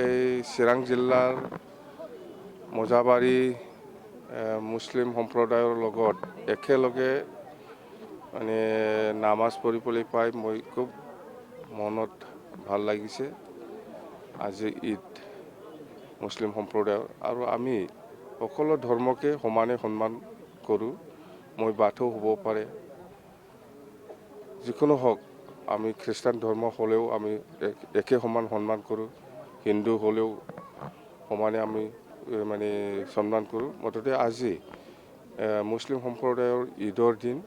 এই চিৰাং জিলাৰ মজাবাৰী মুছলিম সম্প্ৰদায়ৰ লগত একেলগে মানে নামাজ পঢ়িবলৈ পাই মই খুব মনত ভাল লাগিছে। আজি ঈদ মুছলিম সম্প্ৰদায়ৰ আৰু আমি সকলো ধৰ্মকে সমানে সন্মান কৰোঁ। মই বাথৌ হ'ব পাৰে, যিকোনো হওক, আমি খ্ৰীষ্টান ধৰ্ম হ'লেও আমি একে সমান সন্মান কৰোঁ। হিন্দু হ'লেও সমানে আমি মানে সন্মান কৰোঁ। মুঠতে আজি মুছলিম সম্প্ৰদায়ৰ ঈদৰ দিন,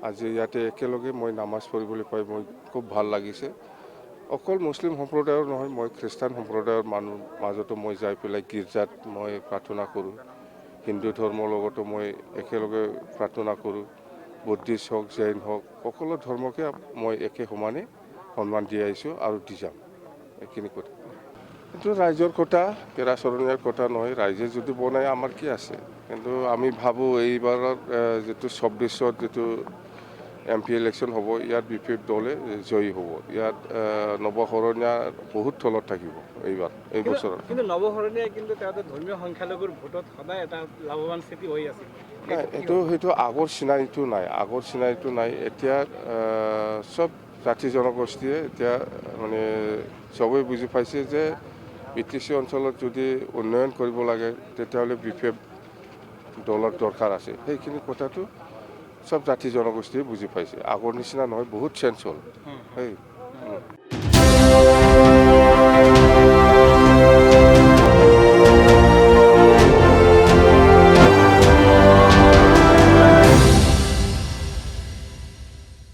আজি ইয়াতে একেলগে মই নামাজ পঢ়িবলৈ পাই মই খুব ভাল লাগিছে। অকল মুছলিম সম্প্ৰদায়ৰ নহয়, মই খ্ৰীষ্টান সম্প্ৰদায়ৰ মানুহ মাজতো মই যাই পেলাই গীৰ্জাত মই প্ৰাৰ্থনা কৰোঁ। হিন্দু ধৰ্মৰ লগতো মই একেলগে প্ৰাৰ্থনা কৰোঁ। বুদ্ধিষ্ট হওক, জৈন হওক, সকলো ধৰ্মকে মই একে সমানে সন্মান দি আহিছোঁ আৰু দি যাম। এইখিনি কথা। এইটো ৰাইজৰ কথা, পেৰা চৰণীয়াৰ কথা নহয়। ৰাইজে যদি বনায় আমাৰ কি আছে, কিন্তু আমি ভাবোঁ এইবাৰৰ যিটো ২৬ত যিটো MP ইলেকশ্যন হ'ব, ইয়াত BPF দলে জয়ী হ'ব। ইয়াত নৱশৰণীয়া বহুত তলত থাকিব এইবাৰ, এই বছৰত। কিন্তু নৱশৰণীয়াই কিন্তু তেওঁলোকে ধৰ্মীয় সংখ্যালঘুৰ ভোটত সদায় এটা লাভৱান স্থিতি হৈ আছে। সেইটো আগৰ চিনাৰীটো নাই, আগৰ চিনাৰীটো নাই। এতিয়া চব জাতি জনগোষ্ঠীয়ে এতিয়া মানে চবেই বুজি পাইছে যে BTC অঞ্চলত যদি উন্নয়ন কৰিব লাগে তেতিয়াহ'লে BPF দলৰ দৰকাৰ আছে। সেইখিনি কথাটো চব জাতি জনগোষ্ঠীয়ে বুজি পাইছে। আগৰ নিচিনা নহয়, বহুত চেঞ্জ হ'ল।